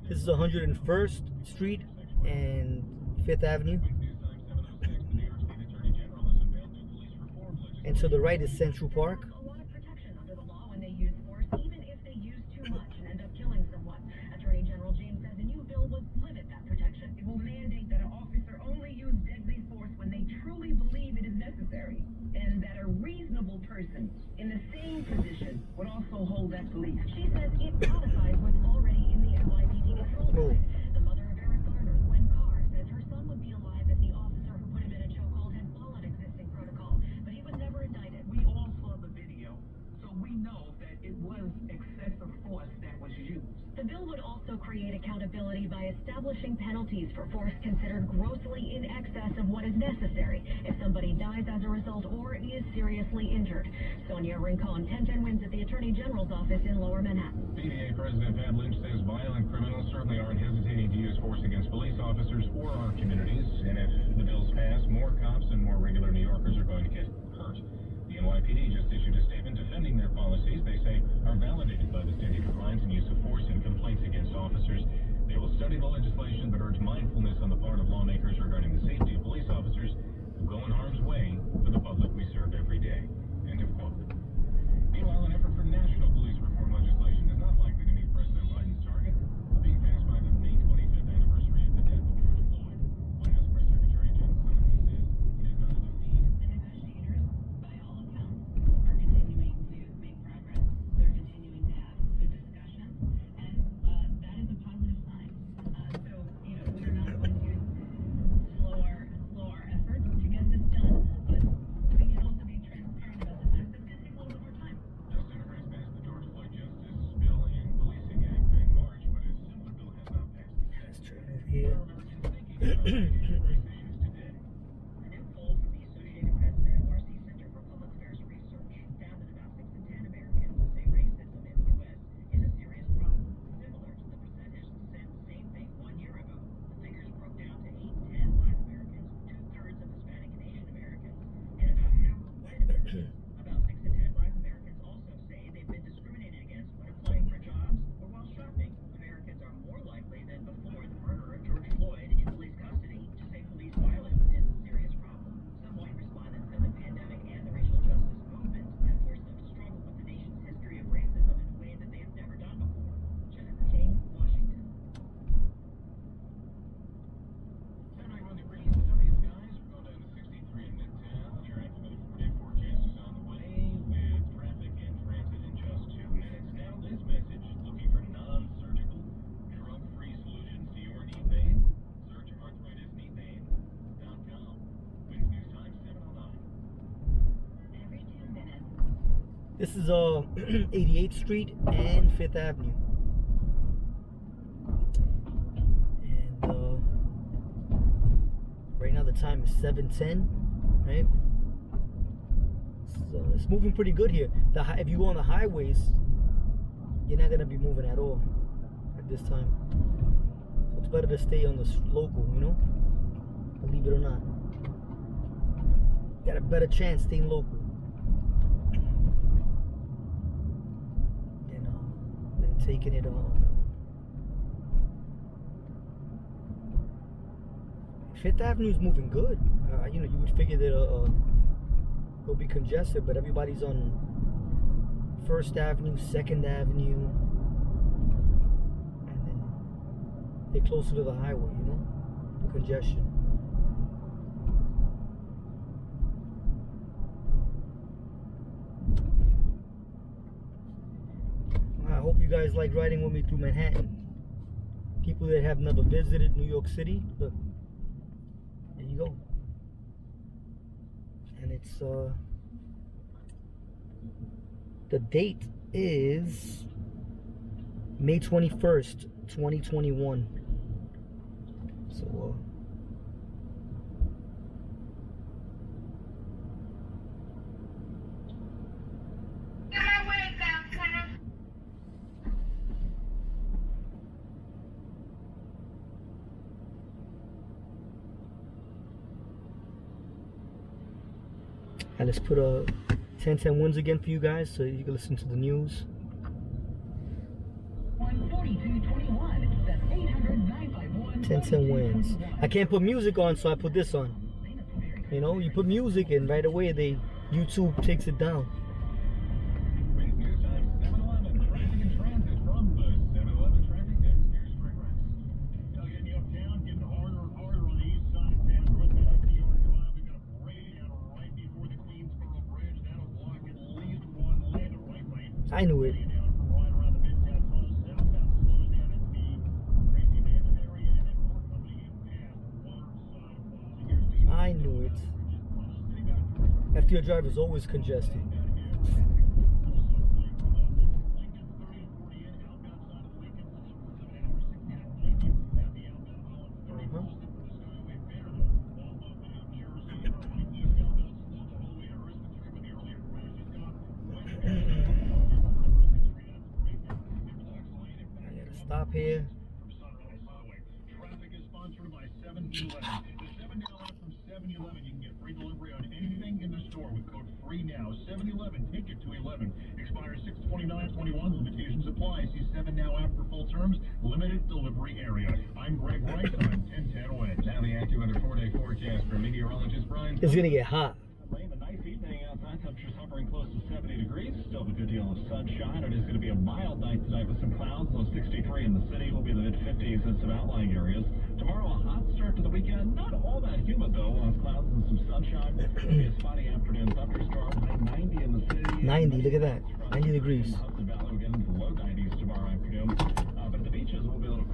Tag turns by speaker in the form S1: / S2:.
S1: This is 101st Street and 5th Avenue. And to the right is Central Park.
S2: A lot of protection under the law when they use force, even if they use too much and end up killing someone. Attorney General James says a new bill would limit that protection. It will mandate that an officer only use deadly force when they truly believe it is necessary, and that a reasonable person in the same position would also hold that belief. She says it codifies what's already in the NYPD patrol guide. The mother of Eric Garner, Gwen Carr, says her son would be alive if the officer who put him in a chokehold had followed existing protocol, but he was never indicted.
S3: We all saw the video, so we know that it was excessive force that was used.
S2: The bill would also create accountability by establishing penalties for force considered grossly in excess of what is necessary if somebody dies as a result or is seriously injured. Sonia Rincon, 1010 wins at the Attorney General's office in Lower Manhattan.
S4: PDA President Pat Lynch says violent criminals certainly aren't hesitating to use force against police officers or our communities. And if the bill's passed, more cops and more regular New Yorkers are going to get hurt. The NYPD just issued a statement defending their policies they say are validated by the steady declines in use of force and complaints against officers. They will study the legislation but urge mindfulness on the part of lawmakers regarding the safety of police officers who go in harm's way for the public we serve every day. End of quote. Meanwhile, an effort for national police reform legislation is not likely to meet President Biden's target of being passed by the May 25th anniversary of the death of George Floyd. White House Press Secretary Jen Psaki says it is not a defeat.
S2: The negotiators, by all accounts, are continuing to make progress. They're continuing to have good discussions, and that is a positive sign. So, we're not going to slow our efforts to get this done, but we can also be transparent about the fact that it's going to take a little bit more time.
S4: House Democrats passed the George Floyd Justice Bill and Policing Act in March, but a similar bill has not passed.
S1: Let's turn it here.
S2: A new poll from the Associated Press and NYC Center for Public Affairs Research found that about 6 in 10 Americans say racism in the U.S. is a serious problem, similar to the percentage that said the same thing 1 year ago. The figures broke down to 8 in 10 Black Americans, 2/3 of Hispanic and Asian Americans, and about half of white Americans. About 6 in 10 Black Americans also say they've been discriminated against when applying for jobs or while shopping. Americans are more likely than before the murder of George Floyd in police custody to say police violence is a serious problem. Some white respondents said the pandemic and the racial justice movement have forced them to struggle with the nation's history of racism in a way that they have never done before. Jennifer King, Washington.
S4: 71 degrees, sunny skies. We're going down to 63 in Midtown. Your activity 44 chances on the way with traffic and transit in just 2 minutes. Now this message, looking for non-surgical, drug-free solutions to your knee pain? Search arthritis.kneepain.com. Wins News Time 709.
S2: Every 2 minutes.
S1: This is 88th Street and 5th Avenue. And right now the time is 7:10, right? So it's moving pretty good here. If you go on the highways, you're not gonna be moving at all at this time. So it's better to stay on the local, believe it or not. You got a better chance staying local. Than taking it on. 5th Avenue is moving good. You would figure that it'll be congested, but everybody's on 1st Avenue, 2nd Avenue, and then they're closer to the highway, the congestion. I hope you guys like riding with me through Manhattan. People that have never visited New York City, look, there you go. And it's the date is May 21st, 2021. So and let's put a 10-10 wins again for you guys so you can listen to the news.
S2: 142.21, the
S1: 10 wins. I can't put music on, so I put this on. You know, you put music and right away YouTube takes it down.
S4: News time 7-Eleven. Traffic and transit from the 7-Eleven traffic desk. Here's Greg Rice.
S5: Now getting uptown, getting harder and harder on the east side of town. Northbound FDR Drive, we've got a breakdown right before the Queensboro Bridge. That'll block at least one lane. The right lane.
S1: I knew it.
S5: Down from right around the Midtown Tunnel. Southbound slows down at the Gracie Mansion area and then more coming in past Waterside. So here's the
S1: I knew it. FDR Drive is always congested. I gotta stop here.
S5: Traffic is sponsored by 7-Eleven. The 7 Now app from 7-Eleven. You can get free delivery on anything in the store with code FREENOW. 7-Eleven, take it to 11. Expires 6/29/21. Limitations apply. See 7 Now app for full terms. Limited delivery area. I'm Greg Rice on 1010 West.
S4: Now the AccuWeather 4-day forecast from meteorologist Brian.
S1: It's gonna get hot.
S4: Lane, a nice evening outside. Temperatures hovering close to 70 degrees. Still have a good deal of sunshine. It is going to be a mild night tonight with some clouds. Low 63 in the city. Will be in the mid-50s in some outlying areas. Tomorrow, a hot start to the weekend. Not all that humid, though. We'll have clouds and some sunshine. It'll be a spotty afternoon thunderstorm. High 90 in the city.
S1: 90, look at that. 90 degrees.